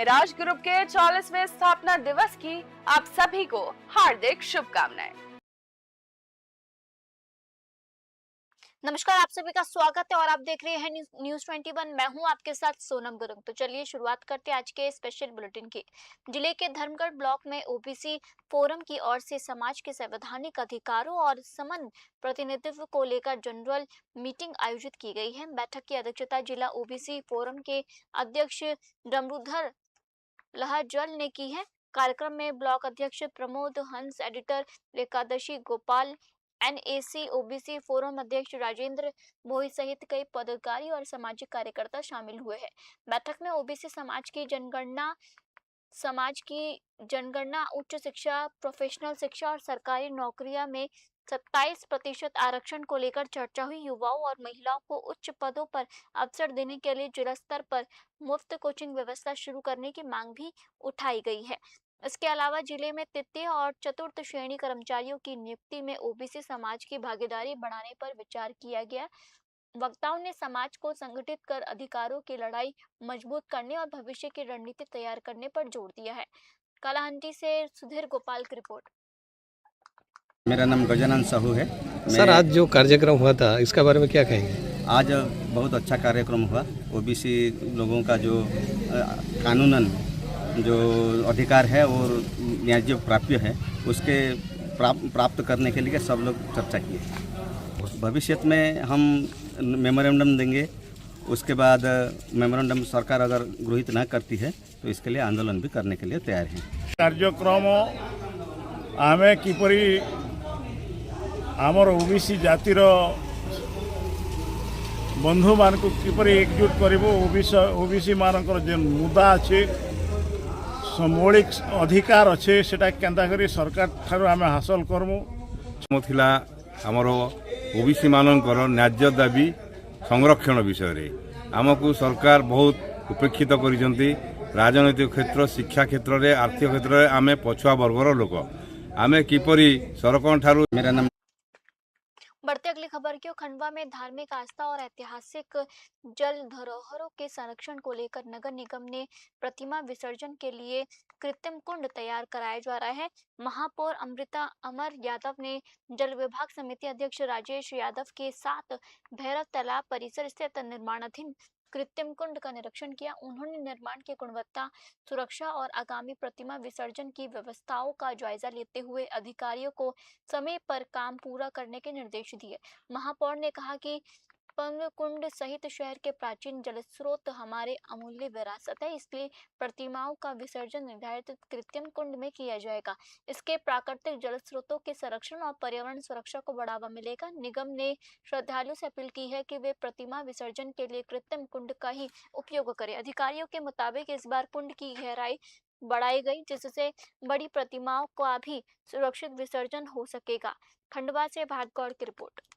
Miraj group के 40वें स्थापना दिवस की आप सभी को हार्दिक शुभकामनाएं। नमस्कार, आप सभी का स्वागत है और आप देख रहे हैं न्यूज 21। मैं हूं आपके साथ सोनम गुरुंग। तो चलिए शुरुआत करते हैं आज के स्पेशल बुलेटिन की। जिले के धर्मगढ़ ब्लॉक में ओबीसी फोरम की ओर से समाज के संवैधानिक अधिकारों और समान प्रतिनिधित्व को लेकर जनरल मीटिंग आयोजित की गई है। बैठक की अध्यक्षता जिला ओबीसी फोरम के अध्यक्ष डमरूधर लहजल ने की है। कार्यक्रम में ब्लॉक अध्यक्ष प्रमोद हंस, editor Ekadashi Gopal, NAC OBC forum अध्यक्ष राजेंद्र भोई सहित कई पदाधिकारी और सामाजिक कार्यकर्ता शामिल हुए हैं। बैठक में ओबीसी समाज की जनगणना, उच्च शिक्षा, प्रोफेशनल शिक्षा और सरकारी नौकरियां में 27% आरक्षण को लेकर चर्चा हुई। युवाओं और महिलाओं को उच्च पदों पर अवसर देने के लिए जिला स्तर पर मुफ्त कोचिंग व्यवस्था शुरू करने की मांग भी उठाई गई है। इसके अलावा जिले में तृतीय और चतुर्थ श्रेणी कर्मचारियों की नियुक्ति में ओबीसी समाज की भागीदारी बढ़ाने पर विचार किया गया। वक्ताओं ने समाज को संगठित कर अधिकारों की लड़ाई मजबूत करने और भविष्य की रणनीति तैयार करने पर जोर दिया है। कालाहंटी से सुधीर गोपाल की रिपोर्ट। मेरा नाम गजानन साहू है। सर, आज जो कार्यक्रम हुआ था इसके बारे में क्या कहेंगे? आज बहुत अच्छा कार्यक्रम हुआ। ओबीसी लोगों का जो कानूनन जो अधिकार है और न्याय प्राप्य है उसके प्राप्त करने के लिए सब लोग चर्चा किए। भविष्य में हम मेमोरेंडम देंगे। उसके बाद मेमोरेंडम सरकार अगर गृहीत न करती है तो इसके लिए आंदोलन भी करने के लिए तैयार हैं। कार्यक्रम आमे किपरि आमर ओबीसी जातिर बंधु मान को किपरि एकजुट करिबो। ओबीसी मानकर जे मुद्दा अच्छे मौलिक अधिकार अच्छे सेटा केंता करी सरकार ठारो आमे हासिल करमु। थिला आमर ओबीसी मानकर न्याय दाबी संरक्षण विषय रे आमको सरकार बहुत उपेक्षित करिसंती। राजनैतिक क्षेत्र, शिक्षा क्षेत्र रे, आर्थिक क्षेत्र रे आमे पछुआ वर्गर लोक आमे किपरि सरकार ठारो। मेरा नाम बढ़ते अगली खबर की। खंडवा में धार्मिक आस्था और ऐतिहासिक जल धरोहरों के संरक्षण को लेकर नगर निगम ने प्रतिमा विसर्जन के लिए कृत्रिम कुंड तैयार कराया जा रहा है। महापौर अमृता अमर यादव ने जल विभाग समिति अध्यक्ष राजेश यादव के साथ भैरव तालाब परिसर स्थित निर्माणाधीन कृत्रिम कुंड का निरीक्षण किया। उन्होंने निर्माण की गुणवत्ता, सुरक्षा और आगामी प्रतिमा विसर्जन की व्यवस्थाओं का जायजा लेते हुए अधिकारियों को समय पर काम पूरा करने के निर्देश दिए। महापौर ने कहा कि कुंड सहित शहर के प्राचीन जल स्रोत हमारे अमूल्य विरासत है, इसलिए प्रतिमाओं का विसर्जन निर्धारित कृत्रिम कुंड में किया जाएगा। इसके प्राकृतिक जल स्रोतों के संरक्षण और पर्यावरण सुरक्षा को बढ़ावा मिलेगा। निगम ने श्रद्धालुओं से अपील की है कि वे प्रतिमा विसर्जन के लिए कृत्रिम कुंड का ही उपयोग करें। अधिकारियों के मुताबिक इस बार कुंड की गहराई बढ़ाई गई, जिससे बड़ी प्रतिमाओं का भी सुरक्षित विसर्जन हो सकेगा। खंडवा से भार्गव की रिपोर्ट।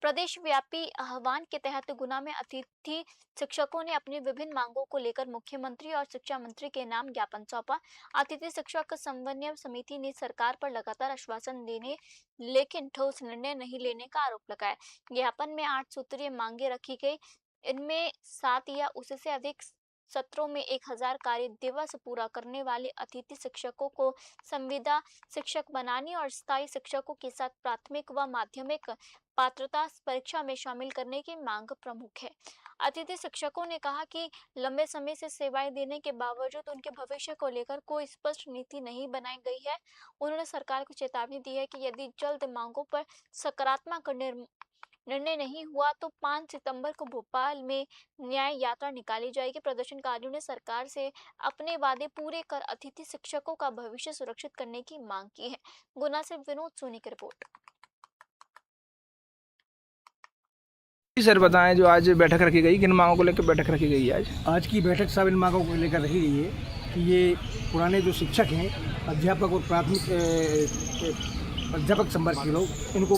प्रदेश व्यापी आह्वान के तहत गुना में अतिथि शिक्षकों ने अपनी विभिन्न मांगों को लेकर मुख्यमंत्री और शिक्षा मंत्री के नाम ज्ञापन सौंपा। अतिथि शिक्षक समन्वय समिति ने सरकार पर लगातार आश्वासन देने लेकिन ठोस निर्णय नहीं लेने का आरोप लगाया। ज्ञापन में 8 सूत्रीय मांगे रखी गई। इनमें 7 या उससे अधिक सत्रों में 1000 कार्य दिवस पूरा करने वाले अतिथि शिक्षकों को संविदा शिक्षक बनाने और स्थायी शिक्षकों के साथ प्राथमिक व माध्यमिक पात्रता परीक्षा में शामिल करने की मांग प्रमुख है। अतिथि शिक्षकों ने कहा कि लंबे समय से सेवाएं देने के बावजूद उनके भविष्य को लेकर कोई स्पष्ट नीति नहीं बनाई गई है। उन्होंने सरकार को चेतावनी दी है कि यदि जल्द मांगों पर सकारात्मक निर्णय नहीं हुआ तो 5 सितंबर को भोपाल में न्याय यात्रा निकाली जाएगी। प्रदर्शनकारियों ने सरकार से अपने वादे पूरे कर अतिथि शिक्षकों का भविष्य सुरक्षित करने की मांग की है। गुना से विनोद सोनी की रिपोर्ट। सर बताएं, जो आज बैठक रखी गई, किन मांगों को लेकर बैठक रखी गई है? आज की बैठक सब इन मांगों को लेकर रखी गई है कि ये पुराने जो शिक्षक हैं, अध्यापक और प्राथमिक अध्यापक संवर्ग के लोग, इनको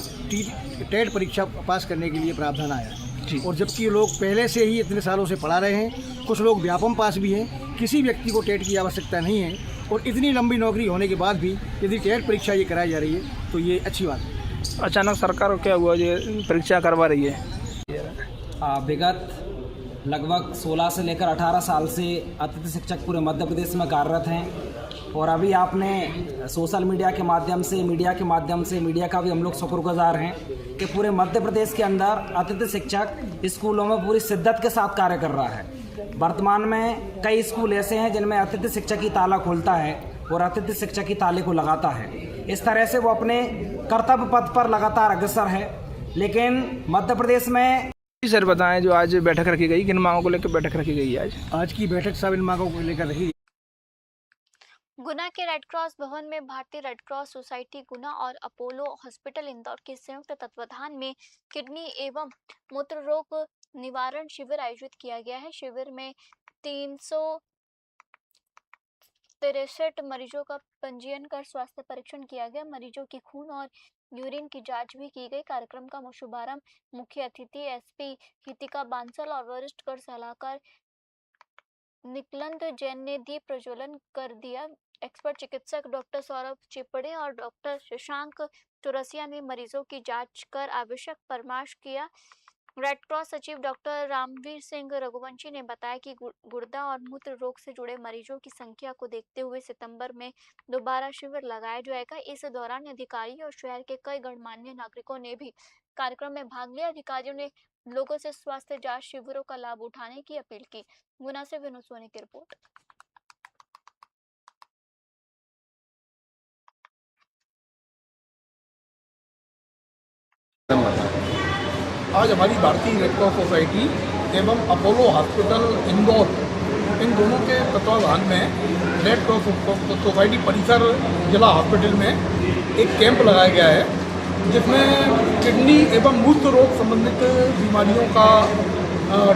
टेट परीक्षा पास करने के लिए प्रावधान आया है। और जबकि लोग पहले से ही इतने सालों से पढ़ा रहे हैं, कुछ लोग व्यापम पास भी हैं, किसी व्यक्ति को टेट की आवश्यकता नहीं है। और इतनी लंबी नौकरी होने के बाद भी यदि टेट परीक्षा ये कराई जा रही है तो ये अच्छी बात है। अचानक सरकार क्या हुआ, ये परीक्षा करवा रही है? विगत लगभग 16 से लेकर 18 साल से अतिथि शिक्षक पूरे मध्य प्रदेश में कार्यरत हैं। और अभी आपने सोशल मीडिया के माध्यम से, मीडिया का भी हम लोग शुक्रगुजार हैं कि पूरे मध्य प्रदेश के अंदर अतिथि शिक्षक स्कूलों में पूरी शिद्दत के साथ कार्य कर रहा है। वर्तमान में कई स्कूल ऐसे हैं जिनमें अतिथि शिक्षक ही ताला खोलता है और अतिथि शिक्षक ही ताले को लगाता है। इस तरह से वो अपने कर्तव्य पथ पर लगातार अग्रसर है। लेकिन मध्य प्रदेश में सर बताएं, जो आज बैठक रखी गई, किन मांगों को लेकर बैठक रखी गई आज की बैठक सब इन मांगों को लेकर रही। गुना के रेड क्रॉस भवन में भारतीय रेड क्रॉस सोसाइटी गुना और अपोलो हॉस्पिटल इंदौर के संयुक्त तत्वाधान में किडनी एवं मूत्र रोग निवारण शिविर आयोजित किया गया है। शिविर में 363 मरीजों का पंजीयन कर स्वास्थ्य परीक्षण किया गया। मरीजों की खून और यूरिन की जांच भी की गई। कार्यक्रम का शुभारंभ मुख्य अतिथि एसपी हितिका बांसल और वरिष्ठ कर सलाहकार निकलंद जैन ने दीप प्रज्वलन कर दिया। एक्सपर्ट चिकित्सक डॉक्टर सौरभ चिपड़े और डॉक्टर शशांक चौरसिया ने मरीजों की जांच कर आवश्यक परामर्श किया। रेड क्रॉस सचिव डॉक्टर रामवीर सिंह रघुवंशी ने बताया कि गुर्दा और मूत्र रोग से जुड़े मरीजों की संख्या को देखते हुए सितंबर में दोबारा शिविर लगाया जाएगा। इस दौरान अधिकारी और शहर के कई गणमान्य नागरिकों ने भी कार्यक्रम में भाग लिया। अधिकारियों ने लोगों से स्वास्थ्य जांच शिविरों का लाभ उठाने की अपील की। गुना से विनोद सोनी की रिपोर्ट। आज हमारी भारतीय रेड क्रॉस सोसाइटी एवं अपोलो हॉस्पिटल इंदौर, इन दोनों के तत्वाधान में रेड क्रॉस सोसाइटी परिसर जिला हॉस्पिटल में एक कैंप लगाया गया है, जिसमें किडनी एवं मूत्र रोग संबंधित बीमारियों का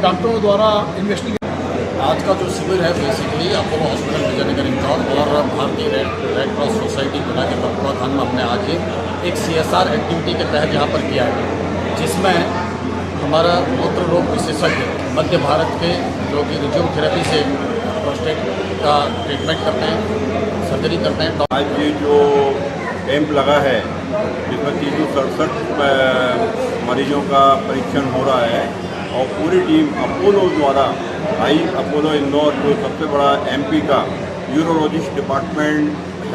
डॉक्टरों द्वारा इन्वेस्टिगेशन। आज का जो शिविर है basically Apollo hospital Vijaynagar Indore और भारतीय रेड क्रॉस सोसाइटी गुना के तत्वाधान में हमने आज एक CSR एक्टिविटी के तहत यहाँ पर किया है, जिसमें हमारा मूत्र रोग विशेषज्ञ मध्य भारत के जो कि रेडियोथेरेपी से प्रोस्टेट का ट्रीटमेंट करते हैं, सर्जरी करते हैं। आज ये जो कैंप लगा है जिसमें 367 मरीजों का परीक्षण हो रहा है और पूरी टीम अपोलो द्वारा आई। अपोलो इंदौर जो सबसे बड़ा MP का यूरोलॉजिस्ट डिपार्टमेंट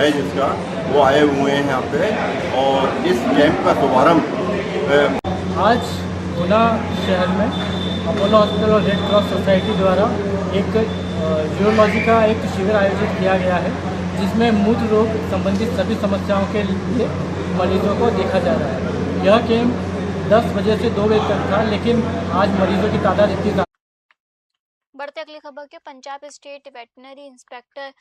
है जिसका, वो आए हुए हैं यहाँ पे और इस कैंप का शुभारंभ आज गुना शहर में अपोलो हॉस्पिटल और रेड क्रॉस सोसाइटी द्वारा एक यूरोलॉजी का एक शिविर आयोजित किया गया है, जिसमें मूत्र रोग संबंधित सभी समस्याओं के लिए मरीजों को देखा जा रहा है। यह कैंप 10 बजे से 2 बजे तक था, लेकिन आज मरीजों की तादाद इतनी। बढ़ते अगली खबर के Punjab state veterinary inspector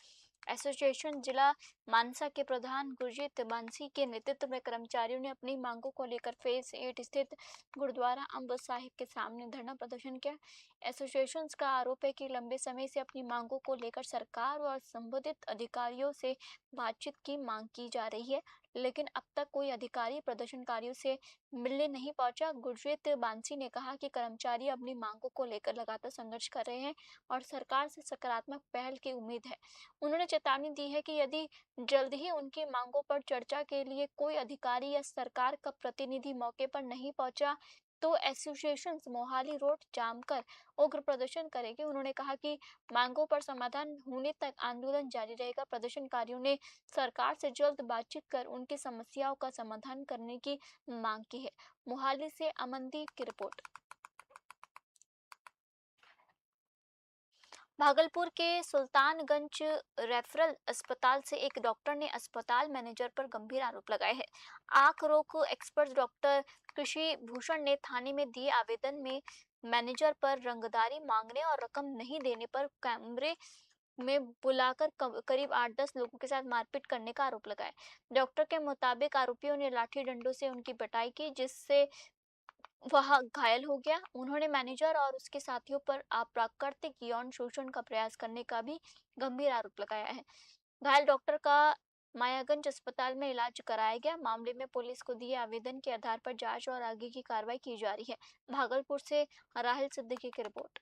association जिला मानसा के प्रधान गुरजीत बांसी के नेतृत्व में कर्मचारियों ने अपनी मांगों को लेकर फेज 8 स्थित गुरुद्वारा अंब साहिब के सामने धरना प्रदर्शन किया। एसोसिएशन का आरोप है कि लंबे समय से अपनी मांगों को लेकर सरकार और संबंधित अधिकारियों से बातचीत की मांग की जा रही है, लेकिन अब तक कोई अधिकारी प्रदर्शनकारियों से मिलने नहीं पहुंचा। गुरजीत बांसी ने कहा कि कर्मचारी अपनी मांगों को लेकर लगातार संघर्ष कर रहे हैं और सरकार से सकारात्मक पहल की उम्मीद है। उन्होंने चेतावनी दी है कि यदि जल्द ही उनकी मांगों पर चर्चा के लिए कोई अधिकारी या सरकार का प्रतिनिधि मौके पर नहीं पहुंचा तो एसोसिएशन मोहाली रोड जाम कर उग्र प्रदर्शन करेगी। उन्होंने कहा कि मांगों पर समाधान होने तक आंदोलन जारी रहेगा। प्रदर्शनकारियों ने सरकार से जल्द बातचीत कर उनकी समस्याओं का समाधान करने की मांग की है। मोहाली से अमनदीप की रिपोर्ट। भागलपुर के सुल्तानगंज रेफरल अस्पताल से एक डॉक्टर ने अस्पताल मैनेजर पर गंभीर आरोप लगाए हैं। आंख रोग एक्सपर्ट डॉक्टर कृषि भूषण ने थाने में दिए आवेदन में मैनेजर पर रंगदारी मांगने और रकम नहीं देने पर कैमरे में बुलाकर करीब 8-10 लोगों के साथ मारपीट करने का आरोप लगाया। डॉक्टर के मुताबिक आरोपियों ने लाठी डंडों से उनकी पिटाई की, जिससे वह घायल हो गया। उन्होंने मैनेजर और उसके साथियों पर अप्राकृतिक यौन शोषण का प्रयास करने का भी गंभीर आरोप लगाया है। घायल डॉक्टर का मायागंज अस्पताल में इलाज कराया गया। मामले में पुलिस को दिए आवेदन के आधार पर जांच और आगे की कार्रवाई की जा रही है। भागलपुर से राहिल सिद्दीकी की रिपोर्ट।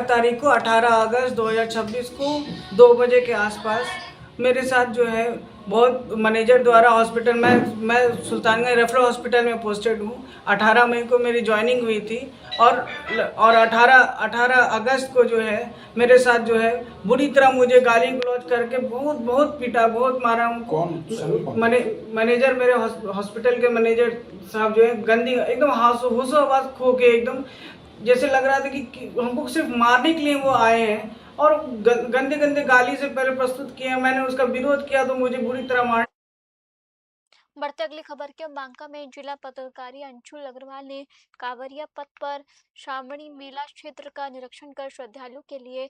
तारीख को 18 अगस्त 2026 को 2 बजे के आसपास मेरे साथ जो है बहुत मैनेजर द्वारा हॉस्पिटल में मैं सुल्तानगंज रेफरल हॉस्पिटल में पोस्टेड हूँ। 18 मई को मेरी ज्वाइनिंग हुई थी और 18 अगस्त को जो है मेरे साथ जो है बुरी तरह मुझे गाली गलौज करके बहुत पीटा, बहुत मारा। मैनेजर, मेरे हॉस्पिटल के मैनेजर साहब जो है गंदी एकदम होशो आवाज खो के एकदम जैसे लग रहा था कि हमको सिर्फ मारने के लिए वो आए हैं और गंदे गंदे गाली से पहले प्रस्तुत किया। मैंने उसका विरोध किया तो मुझे बुरी तरह मार। बढ़ते अगली खबर के बांका में जिला पदाधिकारी अंशुल अग्रवाल ने कांवरिया पथ पर श्रावणी मेला क्षेत्र का निरीक्षण कर श्रद्धालुओं के लिए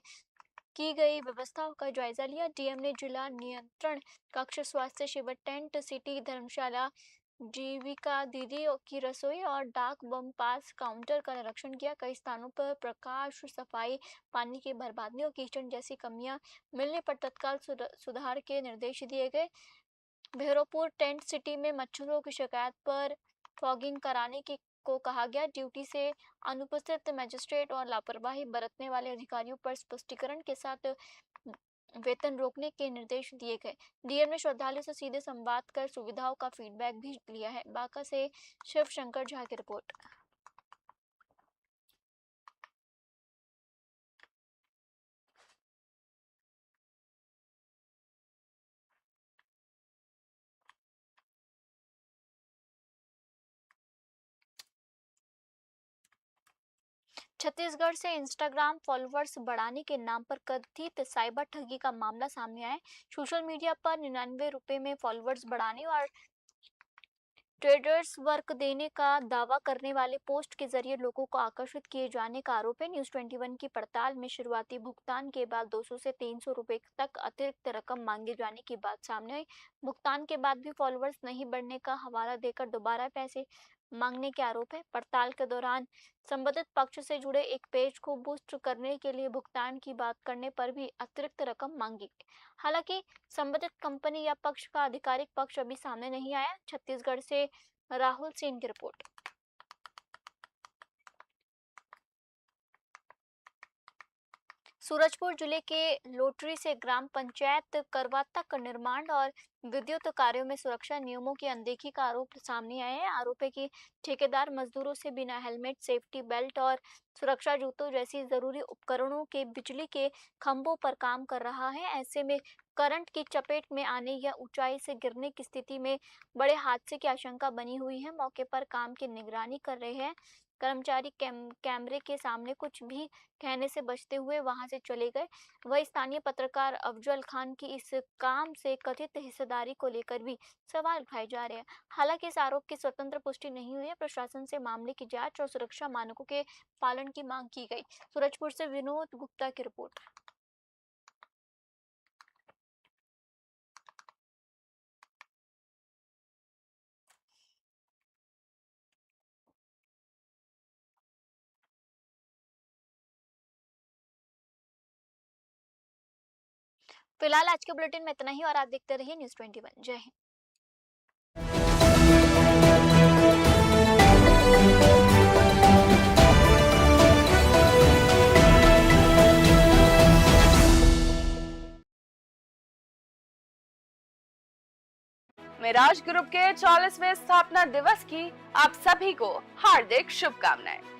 की गई व्यवस्थाओं का जायजा लिया। डीएम ने जिला नियंत्रण कक्ष, स्वास्थ्य शिविर, टेंट सिटी, धर्मशाला, जीविका दीदी की रसोई और डाक बम पास काउंटर का निरीक्षण किया। कई स्थानों पर प्रकाश, सफाई, पानी की बर्बादी और कीचड़ जैसी कमियां मिलने पर तत्काल सुधार के निर्देश दिए गए। भैरवपुर टेंट सिटी में मच्छरों की शिकायत पर फॉगिंग कराने को कहा गया। ड्यूटी से अनुपस्थित मजिस्ट्रेट और लापरवाही बरतने वाले अधिकारियों पर स्पष्टीकरण के साथ वेतन रोकने के निर्देश दिए गए। डीएम ने श्रद्धालुओं से सीधे संवाद कर सुविधाओं का फीडबैक भी लिया है। बांका से शिव शंकर झा की रिपोर्ट। छत्तीसगढ़ से इंस्टाग्राम फॉलोअर्स बढ़ाने के नाम पर कथित साइबर ठगी का मामला सामने आया है। सोशल मीडिया पर 99 रुपए में फॉलोअर्स बढ़ाने और ट्रेडर्स वर्क देने का दावा करने वाले पोस्ट के जरिए लोगों को आकर्षित किए जाने का आरोप है। न्यूज़ 21 की पड़ताल में शुरुआती भुगतान के बाद 200 से 300 रुपए तक अतिरिक्त रकम मांगे जाने की बात सामने आई। भुगतान के बाद भी फॉलोअर्स नहीं बढ़ने का हवाला देकर दोबारा पैसे मांगने के आरोप है। पड़ताल के दौरान संबंधित पक्ष से जुड़े एक पेज को बूस्ट करने के लिए भुगतान की बात करने पर भी अतिरिक्त रकम मांगी गई। हालांकि संबंधित कंपनी या पक्ष का आधिकारिक पक्ष अभी सामने नहीं आया। छत्तीसगढ़ से राहुल सिंह की रिपोर्ट। सूरजपुर जिले के लोटरी से ग्राम पंचायत करवाता का निर्माण और विद्युत कार्यों में सुरक्षा नियमों की अनदेखी का आरोप सामने आया है। आरोप है कि ठेकेदार मजदूरों से बिना हेलमेट, सेफ्टी बेल्ट और सुरक्षा जूतों जैसी जरूरी उपकरणों के बिजली के खंभों पर काम कर रहा है। ऐसे में करंट की चपेट में आने या ऊंचाई से गिरने की स्थिति में बड़े हादसे की आशंका बनी हुई है। मौके पर काम की निगरानी कर रहे हैं कर्मचारी कैमरे के सामने कुछ भी कहने से बचते हुए वहां से चले गए। वही स्थानीय पत्रकार अफजल खान की इस काम से कथित हिस्सेदारी को लेकर भी सवाल उठाए जा रहे हैं। हालांकि इस आरोप की स्वतंत्र पुष्टि नहीं हुई है। प्रशासन से मामले की जांच और सुरक्षा मानकों के पालन की मांग की गई। सूरजपुर से विनोद गुप्ता की रिपोर्ट। फिलहाल आज के बुलेटिन में इतना ही और आप देखते रहिए न्यूज़ 21। जय हिंद। मिराज ग्रुप के 40वें स्थापना दिवस की आप सभी को हार्दिक शुभकामनाएं।